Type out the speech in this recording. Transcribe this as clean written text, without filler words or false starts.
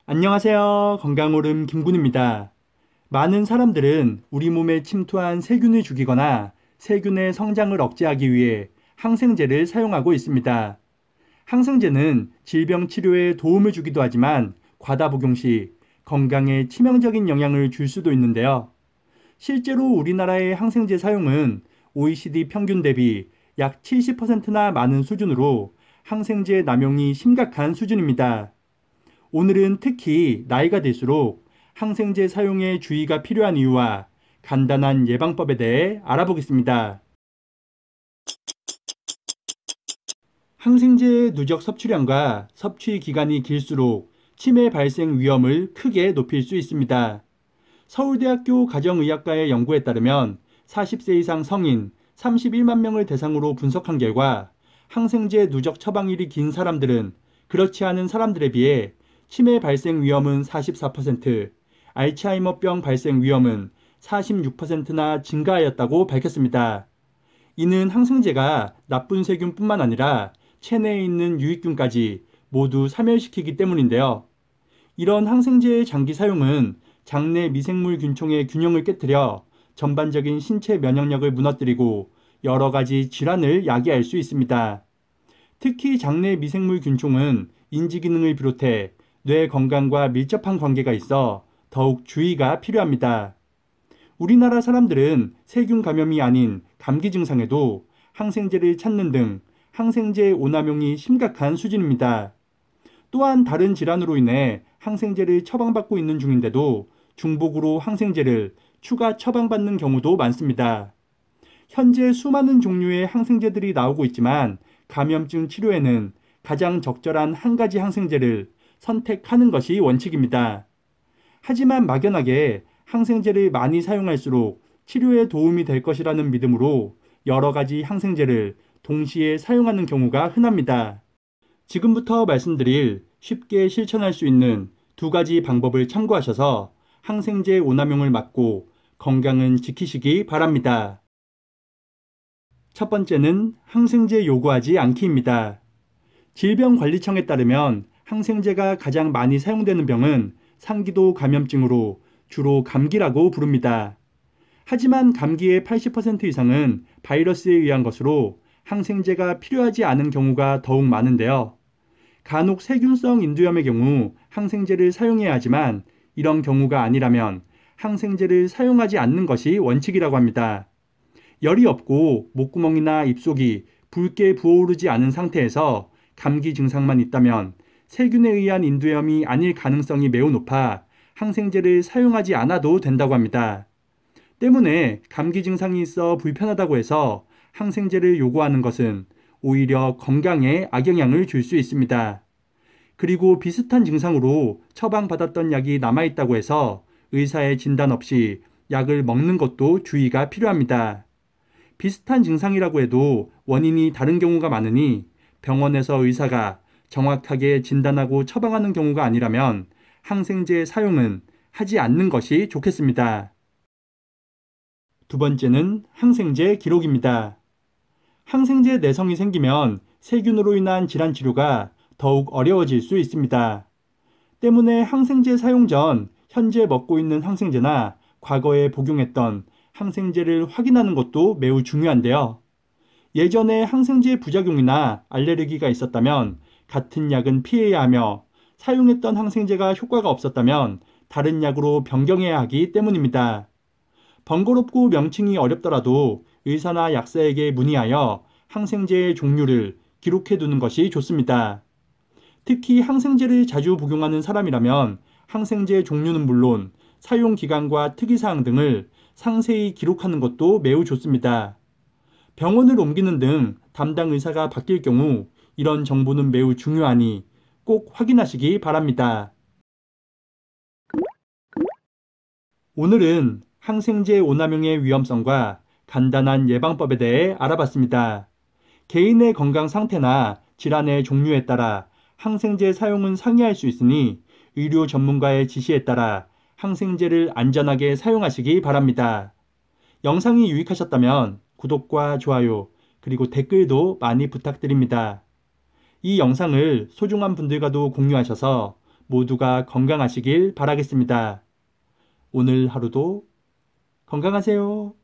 안녕하세요. 건강오름 김군입니다. 많은 사람들은 우리 몸에 침투한 세균을 죽이거나 세균의 성장을 억제하기 위해 항생제를 사용하고 있습니다. 항생제는 질병 치료에 도움을 주기도 하지만 과다 복용 시 건강에 치명적인 영향을 줄 수도 있는데요. 실제로 우리나라의 항생제 사용은 OECD 평균 대비 약 70%나 많은 수준으로 항생제 남용이 심각한 수준입니다. 오늘은 특히 나이가 들수록 항생제 사용에 주의가 필요한 이유와 간단한 예방법에 대해 알아보겠습니다. 항생제의 누적 섭취량과 섭취 기간이 길수록 치매 발생 위험을 크게 높일 수 있습니다. 서울대학교 가정의학과의 연구에 따르면 40세 이상 성인 31만 명을 대상으로 분석한 결과 항생제 누적 처방일이 긴 사람들은 그렇지 않은 사람들에 비해 치매 발생 위험은 44%, 알츠하이머병 발생 위험은 46%나 증가하였다고 밝혔습니다. 이는 항생제가 나쁜 세균뿐만 아니라 체내에 있는 유익균까지 모두 사멸시키기 때문인데요. 이런 항생제의 장기 사용은 장내 미생물 균총의 균형을 깨뜨려 전반적인 신체 면역력을 무너뜨리고 여러 가지 질환을 야기할 수 있습니다. 특히 장내 미생물 균총은 인지 기능을 비롯해 뇌 건강과 밀접한 관계가 있어 더욱 주의가 필요합니다. 우리나라 사람들은 세균 감염이 아닌 감기 증상에도 항생제를 찾는 등 항생제 오남용이 심각한 수준입니다. 또한 다른 질환으로 인해 항생제를 처방받고 있는 중인데도 중복으로 항생제를 추가 처방받는 경우도 많습니다. 현재 수많은 종류의 항생제들이 나오고 있지만 감염증 치료에는 가장 적절한 한 가지 항생제를 선택하는 것이 원칙입니다. 하지만 막연하게 항생제를 많이 사용할수록 치료에 도움이 될 것이라는 믿음으로 여러 가지 항생제를 동시에 사용하는 경우가 흔합니다. 지금부터 말씀드릴 쉽게 실천할 수 있는 두 가지 방법을 참고하셔서 항생제 오남용을 막고 건강은 지키시기 바랍니다. 첫 번째는 항생제 요구하지 않기입니다. 질병관리청에 따르면 항생제가 가장 많이 사용되는 병은 상기도 감염증으로 주로 감기라고 부릅니다. 하지만 감기의 80% 이상은 바이러스에 의한 것으로 항생제가 필요하지 않은 경우가 더욱 많은데요. 간혹 세균성 인두염의 경우 항생제를 사용해야 하지만 이런 경우가 아니라면 항생제를 사용하지 않는 것이 원칙이라고 합니다. 열이 없고 목구멍이나 입속이 붉게 부어오르지 않은 상태에서 감기 증상만 있다면 세균에 의한 인두염이 아닐 가능성이 매우 높아 항생제를 사용하지 않아도 된다고 합니다. 때문에 감기 증상이 있어 불편하다고 해서 항생제를 요구하는 것은 오히려 건강에 악영향을 줄 수 있습니다. 그리고 비슷한 증상으로 처방받았던 약이 남아있다고 해서 의사의 진단 없이 약을 먹는 것도 주의가 필요합니다. 비슷한 증상이라고 해도 원인이 다른 경우가 많으니 병원에서 의사가 정확하게 진단하고 처방하는 경우가 아니라면 항생제 사용은 하지 않는 것이 좋겠습니다. 두 번째는 항생제 기록입니다. 항생제 내성이 생기면 세균으로 인한 질환 치료가 더욱 어려워질 수 있습니다. 때문에 항생제 사용 전 현재 먹고 있는 항생제나 과거에 복용했던 항생제를 확인하는 것도 매우 중요한데요. 예전에 항생제 부작용이나 알레르기가 있었다면 같은 약은 피해야 하며 사용했던 항생제가 효과가 없었다면 다른 약으로 변경해야 하기 때문입니다. 번거롭고 명칭이 어렵더라도 의사나 약사에게 문의하여 항생제의 종류를 기록해 두는 것이 좋습니다. 특히 항생제를 자주 복용하는 사람이라면 항생제 종류는 물론 사용 기간과 특이사항 등을 상세히 기록하는 것도 매우 좋습니다. 병원을 옮기는 등 담당 의사가 바뀔 경우 이런 정보는 매우 중요하니 꼭 확인하시기 바랍니다. 오늘은 항생제 오남용의 위험성과 간단한 예방법에 대해 알아봤습니다. 개인의 건강 상태나 질환의 종류에 따라 항생제 사용은 상이할 수 있으니 의료 전문가의 지시에 따라 항생제를 안전하게 사용하시기 바랍니다. 영상이 유익하셨다면 구독과 좋아요 그리고 댓글도 많이 부탁드립니다. 이 영상을 소중한 분들과도 공유하셔서 모두가 건강하시길 바라겠습니다. 오늘 하루도 건강하세요.